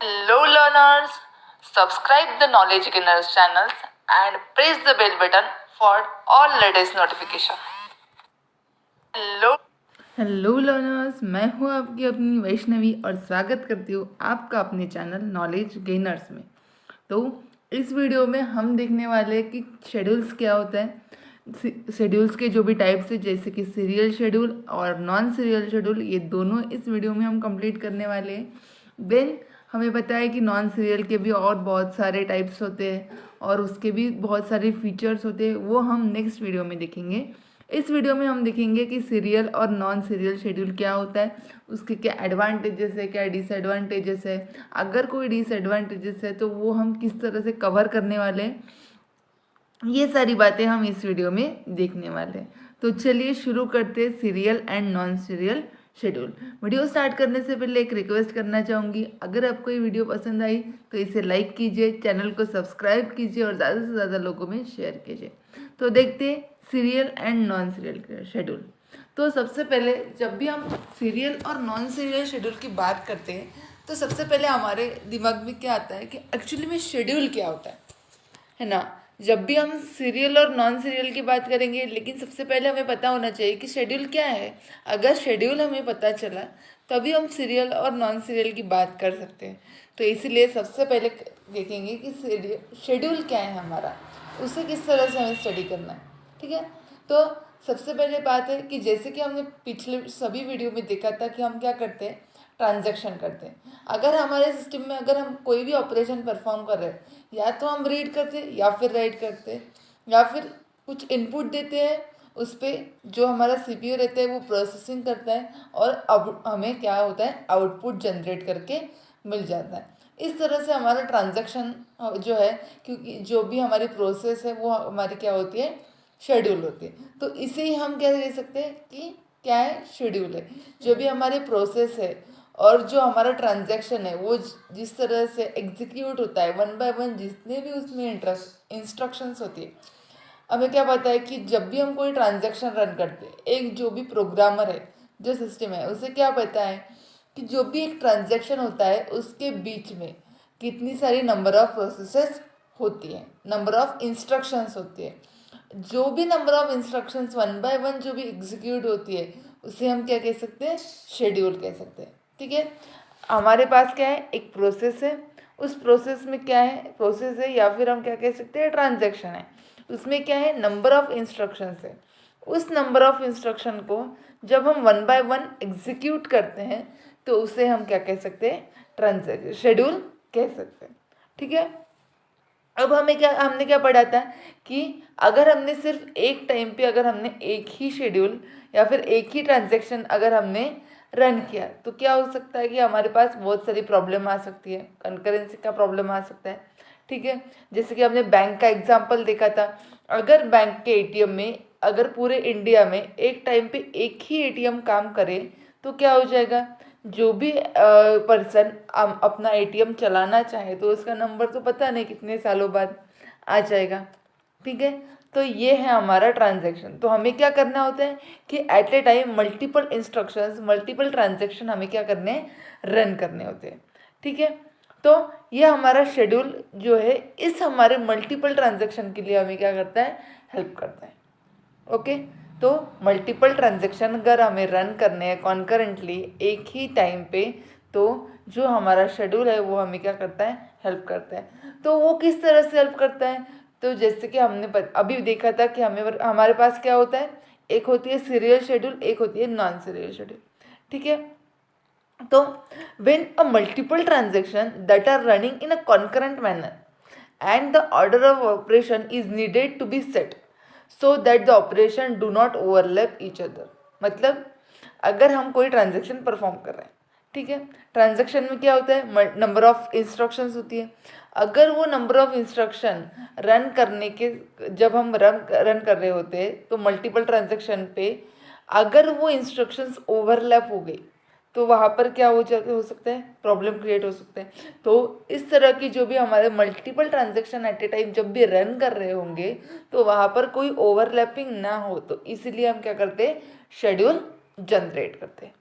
Hello learners, subscribe the Knowledge Gainers channels and press the bell button for all latest notification. Hello learners, मैं हूँ आपकी अपनी वैष्णवी और स्वागत करती हूँ आपका अपने चैनल नॉलेज गेनर्स में। तो इस वीडियो में हम देखने वाले हैं कि शेड्यूल्स क्या होता है। शेड्यूल्स के जो भी टाइप्स है जैसे कि सीरियल शेड्यूल और नॉन सीरियल शेड्यूल, ये दोनों इस वीडियो में हम कंप्लीट करने वाले हैं। देन हमें पता है कि नॉन सीरियल के भी और बहुत सारे टाइप्स होते हैं और उसके भी बहुत सारे फीचर्स होते हैं, वो हम नेक्स्ट वीडियो में देखेंगे। इस वीडियो में हम देखेंगे कि सीरियल और नॉन सीरियल शेड्यूल क्या होता है, उसके क्या एडवांटेजेस है, क्या डिसएडवांटेजेस है, अगर कोई डिसएडवांटेजेस है तो वो हम किस तरह से कवर करने वाले हैं, ये सारी बातें हम इस वीडियो में देखने वाले हैं। तो चलिए शुरू करते हैं serial and non serial schedule. Video start करने से पहले एक रिक्वेस्ट करना चाहूँगी, अगर आपको ये वीडियो पसंद आई तो इसे लाइक कीजिए, चैनल को सब्सक्राइब कीजिए और ज़्यादा से ज़्यादा लोगों में शेयर कीजिए। तो देखते हैं serial and non serial schedule. तो सबसे पहले जब भी हम सीरियल और नॉन सीरियल शेड्यूल की बात करते हैं तो सबसे पहले हमारे दिमाग में क्या आता है कि एक्चुअली में शेड्यूल क्या होता है ना। जब भी हम सीरियल और नॉन सीरियल की बात करेंगे, लेकिन सबसे पहले हमें पता होना चाहिए कि शेड्यूल क्या है। अगर शेड्यूल हमें पता चला तभी हम सीरियल और नॉन सीरियल की बात कर सकते हैं। तो इसीलिए सबसे पहले देखेंगे कि शेड्यूल क्या है हमारा, उसे किस तरह से हमें स्टडी करना है। ठीक है, तो सबसे पहले बात है कि जैसे कि हमने पिछले सभी वीडियो में देखा था कि हम क्या करते हैं, ट्रांजैक्शन करते हैं। अगर हमारे सिस्टम में अगर हम कोई भी ऑपरेशन परफॉर्म कर रहे हैं, या तो हम रीड करते हैं या फिर राइट करते हैं, या फिर कुछ इनपुट देते हैं, उस पर जो हमारा सीपीयू रहता है वो प्रोसेसिंग करता है और अब हमें क्या होता है, आउटपुट जनरेट करके मिल जाता है। इस तरह से हमारा ट्रांजैक्शन जो है, क्योंकि जो भी हमारी प्रोसेस है वो हमारी क्या होती है, शेड्यूल होती है। तो इसे ही हम क्या कह सकते हैं कि क्या है, शेड्यूल है। जो भी हमारी प्रोसेस है और जो हमारा ट्रांजैक्शन है वो जिस तरह से एग्जीक्यूट होता है वन बाय वन, जितने भी उसमें इंस्ट्रक्शंस होती है। हमें क्या पता है कि जब भी हम कोई ट्रांजैक्शन रन करते हैं, एक जो भी प्रोग्रामर है, जो सिस्टम है, उसे क्या पता है कि जो भी एक ट्रांजैक्शन होता है उसके बीच में कितनी सारी नंबर ऑफ प्रोसेसेस होती है, नंबर ऑफ इंस्ट्रक्शंस होती है। जो भी number of instructions one by one जो भी एग्जीक्यूट होती है उसे हम क्या कह सकते हैं, शेड्यूल कह सकते हैं। ठीक है, हमारे पास क्या है, एक प्रोसेस है, उस प्रोसेस में क्या है, प्रोसेस है या फिर हम क्या कह सकते हैं, ट्रांजैक्शन है। उसमें क्या है, नंबर ऑफ इंस्ट्रक्शंस है। उस नंबर ऑफ इंस्ट्रक्शन को जब हम वन बाय वन एग्जीक्यूट करते हैं तो उसे हम क्या कह सकते हैं, ट्रांजैक्शन शेड्यूल कह सकते हैं। ठीक है, अब हमने क्या पढ़ा था कि अगर हमने सिर्फ एक टाइम पे अगर हमने एक ही शेड्यूल या फिर एक ही ट्रांजैक्शन अगर हमने रन किया तो क्या हो सकता है कि हमारे पास बहुत सारी प्रॉब्लम आ सकती है, कंकरेंसी का प्रॉब्लम आ सकता है। ठीक है, जैसे कि हमने बैंक का एग्जांपल देखा था। अगर बैंक के एटीएम में अगर पूरे इंडिया में एक टाइम पे एक ही एटीएम काम करे तो क्या हो जाएगा, जो भी पर्सन अपना एटीएम चलाना चाहे तो उसका नंबर तो पता नहीं कितने सालों बाद आ जाएगा। ठीक है, तो ये है हमारा ट्रांजैक्शन। तो हमें क्या करना होता है कि at a time multiple instructions, multiple transaction हमें क्या करने हैं, रन करने होते हैं। ठीक है, तो ये हमारा शेड्यूल जो है इस हमारे मल्टीपल ट्रांजैक्शन के लिए हमें क्या करता है, हेल्प करता है। ओके, तो मल्टीपल ट्रांजैक्शन अगर हमें रन करने हैं कॉन्करेंटली एक ही टाइम पे, तो जो हमारा शेड्यूल है वो हमें क्या करता है, हेल्प करता है। तो वो किस तरह से हेल्प करता है, तो जैसे कि हमने अभी देखा था कि हमारे पास क्या होता है, एक होती है सीरियल शेड्यूल, एक होती है नॉन सीरियल शेड्यूल। ठीक है, तो when a multiple transaction that are running in a concurrent manner and the order of operation is needed to be set so that the operation do not overlap each other। मतलब अगर हम कोई transaction perform कर रहे हैं, ठीक है, transaction में क्या होता है, नंबर ऑफ इंस्ट्रक्शंस होती है। अगर वो नंबर ऑफ इंस्ट्रक्शन रन करने के जब हम रन कर रहे होते हैं तो मल्टीपल ट्रांजेक्शन पे अगर वो इंस्ट्रक्शंस ओवरलैप हो गई तो वहाँ पर क्या हो सकता है, प्रॉब्लम क्रिएट हो सकता है। तो इस तरह की जो भी हमारे multiple transaction at a time जब भी रन कर रहे होंगे तो वहाँ पर कोई ओवरलैपिंग ना हो, तो इसीलिए हम क्या करते हैं, शेड्यूल जनरेट करते हैं।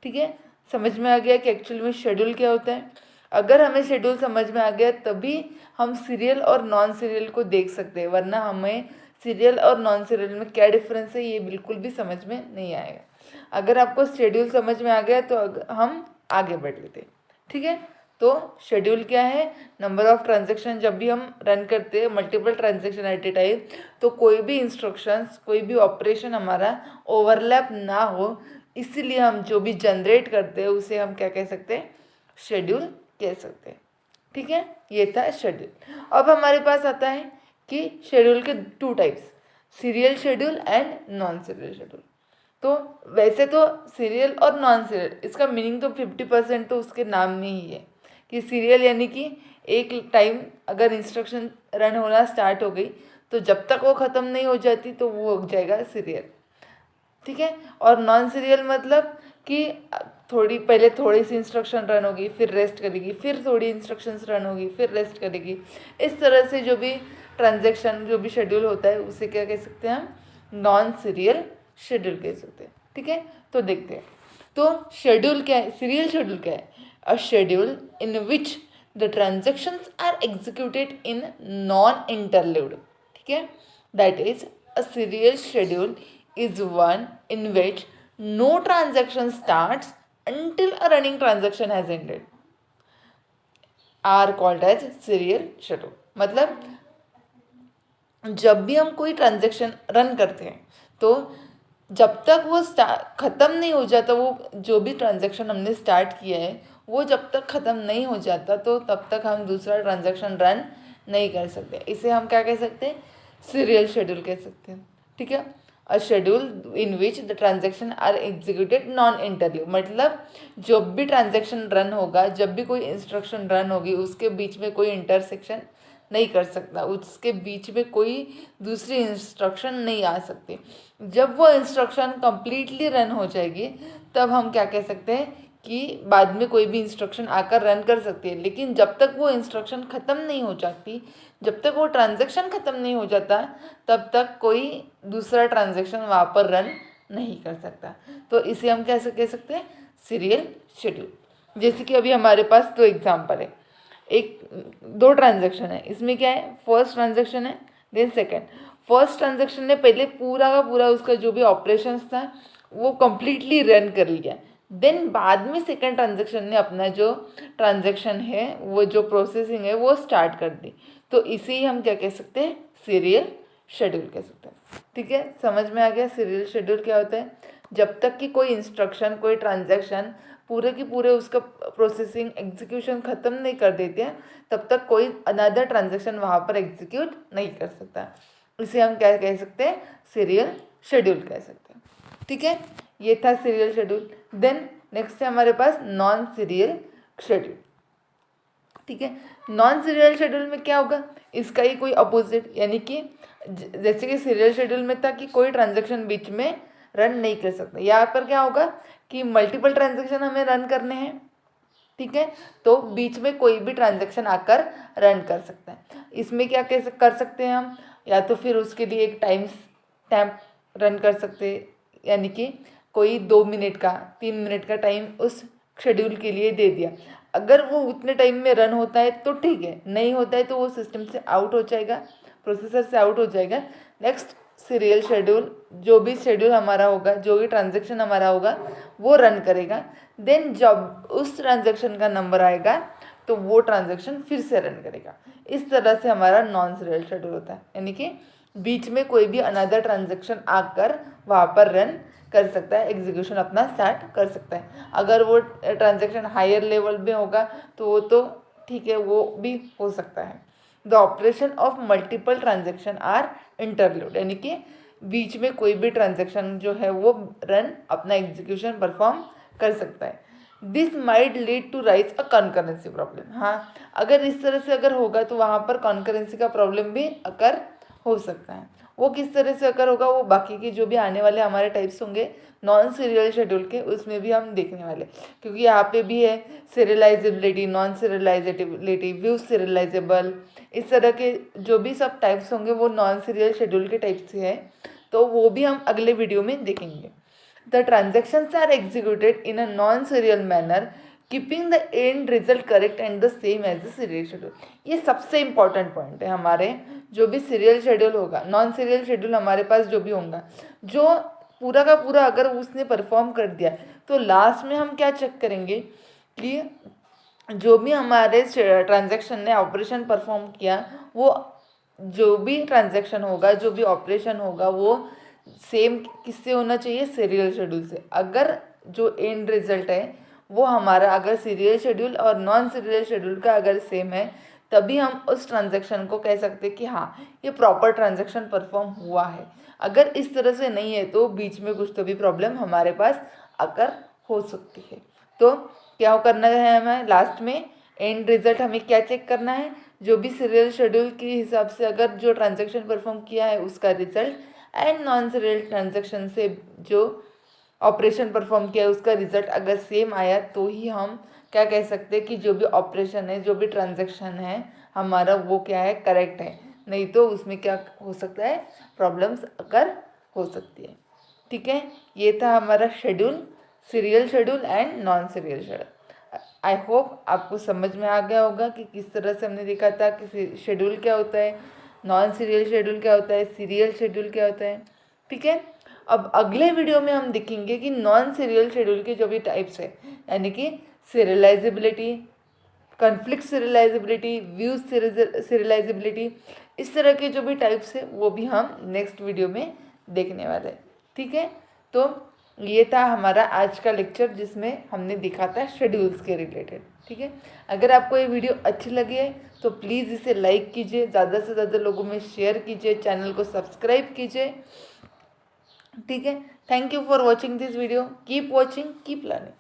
ठीक है, समझ में आ गया कि एक्चुअली में शेड्यूल क्या होता है। अगर हमें शेड्यूल समझ में आ गया तभी हम सीरियल और नॉन सीरियल को देख सकते हैं, वरना हमें सीरियल और नॉन सीरियल में क्या डिफरेंस है ये बिल्कुल भी समझ में नहीं आएगा। अगर आपको शेड्यूल समझ में आ गया तो हम आगे बढ़ लेते, ठीक है। तो शेड्यूल क्या है, नंबर ऑफ ट्रांजेक्शन जब भी हम रन करते हैं multiple transaction at a time, तो कोई भी इंस्ट्रक्शंस कोई भी ऑपरेशन हमारा ओवरलैप ना हो, इसीलिए हम जो भी जनरेट करते हैं उसे हम क्या कह सकते हैं, शेड्यूल कह सकते हैं, ठीक है। ये था शेड्यूल। अब हमारे पास आता है कि शेड्यूल के 2 types, serial schedule and non serial schedule. तो वैसे तो सीरियल और नॉन सीरियल इसका मीनिंग तो 50% तो उसके नाम में ही है कि सीरियल यानी कि एक टाइम अगर इंस्ट्रक्शन रन होना स्टार्ट हो गई तो जब तक वो ख़त्म नहीं हो जाती तो वो हो जाएगा सीरियल, ठीक है। और नॉन सीरियल मतलब कि पहले थोड़ी सी इंस्ट्रक्शन रन होगी, फिर रेस्ट करेगी, फिर थोड़ी इंस्ट्रक्शंस रन होगी, फिर रेस्ट करेगी। इस तरह से जो भी ट्रांजेक्शन जो भी शेड्यूल होता है उसे क्या कह सकते हैं हम, नॉन सीरियल शेड्यूल कह सकते हैं, ठीक है। तो देखते हैं, तो शेड्यूल क्या है, सीरियल शेड्यूल क्या है, a schedule in which the transactions are executed in non interleaved, ठीक है। That is a serial schedule is one in which no transaction starts until a running transaction has ended, are called as serial schedule। मतलब जब भी हम कोई transaction run करते हैं तो जब तक वो ख़त्म नहीं हो जाता, वो जो भी ट्रांजेक्शन हमने स्टार्ट किया है वो जब तक ख़त्म नहीं हो जाता तो तब तक हम दूसरा ट्रांजेक्शन रन नहीं कर सकते। इसे हम क्या कह सकते हैं, सीरियल शेड्यूल कह सकते हैं, ठीक है। A schedule in which the transaction are executed non interleave, मतलब जब भी ट्रांजेक्शन रन होगा, जब भी कोई इंस्ट्रक्शन रन होगी उसके बीच में कोई इंटरसेक्शन नहीं कर सकता, उसके बीच में कोई दूसरी इंस्ट्रक्शन नहीं आ सकती। जब वो इंस्ट्रक्शन कंप्लीटली रन हो जाएगी तब हम क्या कह सकते हैं कि बाद में कोई भी इंस्ट्रक्शन आकर रन कर सकती है, लेकिन जब तक वो इंस्ट्रक्शन ख़त्म नहीं हो जाती, जब तक वो ट्रांजेक्शन ख़त्म नहीं हो जाता तब तक कोई दूसरा ट्रांजेक्शन वहाँ पर रन नहीं कर सकता। तो इसे हम कैसे कह सकते हैं, सीरियल शेड्यूल। जैसे कि अभी हमारे पास 2 एग्जाम्पल है, 2 ट्रांजेक्शन है, इसमें क्या है, फर्स्ट ट्रांजेक्शन है देन सेकेंड। फर्स्ट ट्रांजेक्शन ने पहले पूरा का पूरा उसका जो भी ऑपरेशंस था वो कम्प्लीटली रन कर लिया, देन बाद में सेकेंड ट्रांजेक्शन ने अपना जो ट्रांजेक्शन है वो जो प्रोसेसिंग है वो स्टार्ट कर दी, तो इसे ही हम क्या कह सकते हैं, सीरियल शेड्यूल कह सकते हैं, ठीक है। समझ में आ गया सीरियल शेड्यूल क्या होता है, जब तक कि कोई इंस्ट्रक्शन कोई ट्रांजेक्शन पूरे की पूरे उसका प्रोसेसिंग एग्जीक्यूशन ख़त्म नहीं कर देते हैं तब तक कोई अनदर ट्रांजेक्शन वहाँ पर एग्जीक्यूट नहीं कर सकता। इसे हम क्या कह सकते हैं, सीरियल शेड्यूल कह सकते हैं, ठीक है। ये था सीरियल शेड्यूल। देन नेक्स्ट है हमारे पास नॉन सीरियल शेड्यूल, ठीक है। नॉन सीरियल शेड्यूल में क्या होगा, इसका ही कोई अपोजिट, यानी कि जैसे कि सीरियल शेड्यूल में था कि कोई ट्रांजेक्शन बीच में रन नहीं कर सकता, यहाँ पर क्या होगा कि मल्टीपल ट्रांजेक्शन हमें रन करने हैं, ठीक है, तो बीच में कोई भी ट्रांजेक्शन आकर रन कर सकता है। इसमें क्या कर सकते हैं हम, या तो फिर उसके लिए एक टाइम स्टैम्प रन कर सकते हैं, यानी कि कोई 2 मिनट का 3 मिनट का टाइम उस शेड्यूल के लिए दे दिया, अगर वो उतने टाइम में रन होता है तो ठीक है, नहीं होता है तो वो सिस्टम से आउट हो जाएगा, प्रोसेसर से आउट हो जाएगा। नेक्स्ट सीरियल शेड्यूल, जो भी शेड्यूल हमारा होगा, जो भी ट्रांजेक्शन हमारा होगा वो रन करेगा, देन जब उस ट्रांजेक्शन का नंबर आएगा तो वो ट्रांजेक्शन फिर से रन करेगा। इस तरह से हमारा नॉन सीरियल शेड्यूल होता है, यानी कि बीच में कोई भी अनदर ट्रांजेक्शन आकर वहाँ पर रन कर सकता है, एग्जीक्यूशन अपना स्टार्ट कर सकता है। अगर वो ट्रांजेक्शन हायर लेवल में होगा तो वो तो ठीक है, वो भी हो सकता है। The operation of multiple transaction are interleaved, यानी कि बीच में कोई भी ट्रांजेक्शन जो है वो रन अपना एग्जीक्यूशन परफॉर्म कर सकता है। This might lead to rise a concurrency problem, हाँ अगर इस तरह से अगर होगा तो वहाँ पर कॉन्करेंसी का प्रॉब्लम भी अकर हो सकता है। वो किस तरह से अगर होगा वो बाकी के जो भी आने वाले हमारे टाइप्स होंगे नॉन सीरियल शेड्यूल के उसमें भी हम देखने वाले, क्योंकि यहाँ पे भी है serialisability, non serialisability, view serialisable, इस तरह के जो भी सब टाइप्स होंगे वो नॉन सीरियल शेड्यूल के टाइप से है, तो वो भी हम अगले वीडियो में देखेंगे। The transactions are executed in a non serial manner keeping the end result correct and the same as the serial schedule. ये सबसे इम्पॉर्टेंट पॉइंट है हमारे जो भी सीरियल शेड्यूल होगा, नॉन सीरियल शेड्यूल हमारे पास जो भी होगा, जो पूरा का पूरा अगर उसने परफॉर्म कर दिया तो लास्ट में हम क्या चेक करेंगे कि जो भी हमारे ट्रांजैक्शन ने ऑपरेशन परफॉर्म किया, वो जो भी ट्रांजैक्शन होगा, जो भी ऑपरेशन होगा, वो सेम किससे होना चाहिए, सीरियल शेड्यूल से। अगर जो एंड रिजल्ट है वो हमारा अगर सीरियल शेड्यूल और नॉन सीरियल शेड्यूल का अगर सेम है, तभी हम उस ट्रांजैक्शन को कह सकते हैं कि हाँ ये प्रॉपर ट्रांजैक्शन परफॉर्म हुआ है। अगर इस तरह से नहीं है तो बीच में कुछ तो भी प्रॉब्लम हमारे पास अगर हो सकती है। तो क्या करना है हमें लास्ट में एंड रिजल्ट हमें क्या चेक करना है, जो भी सीरियल शेड्यूल के हिसाब से अगर जो ट्रांजैक्शन परफॉर्म किया है उसका result, and non serial transaction से जो ऑपरेशन परफॉर्म किया है उसका रिजल्ट अगर सेम आया तो ही हम क्या कह सकते हैं कि जो भी ऑपरेशन है, जो भी ट्रांजैक्शन है हमारा, वो क्या है, करेक्ट है। नहीं तो उसमें क्या हो सकता है, प्रॉब्लम्स अगर हो सकती है। ठीक है, ये था हमारा schedule, serial schedule and non serial schedule. I hope आपको समझ में आ गया होगा कि किस तरह से हमने देखा था कि शेड्यूल क्या होता है, नॉन सीरियल शेड्यूल क्या होता है, सीरियल शेड्यूल क्या होता है। ठीक है, अब अगले वीडियो में हम देखेंगे कि नॉन सीरियल शेड्यूल के जो भी टाइप्स है, यानी कि serialisability, conflict serialisability, view serialisability, इस तरह के जो भी टाइप्स है वो भी हम नेक्स्ट वीडियो में देखने वाले हैं। ठीक है, तो ये था हमारा आज का लेक्चर जिसमें हमने देखा था शेड्यूल्स के रिलेटेड। ठीक है, अगर आपको ये वीडियो अच्छी लगी है तो प्लीज़ इसे लाइक कीजिए, ज़्यादा से ज़्यादा लोगों में शेयर कीजिए, चैनल को सब्सक्राइब कीजिए। ठीक है, thank you for watching this video, keep watching, keep learning.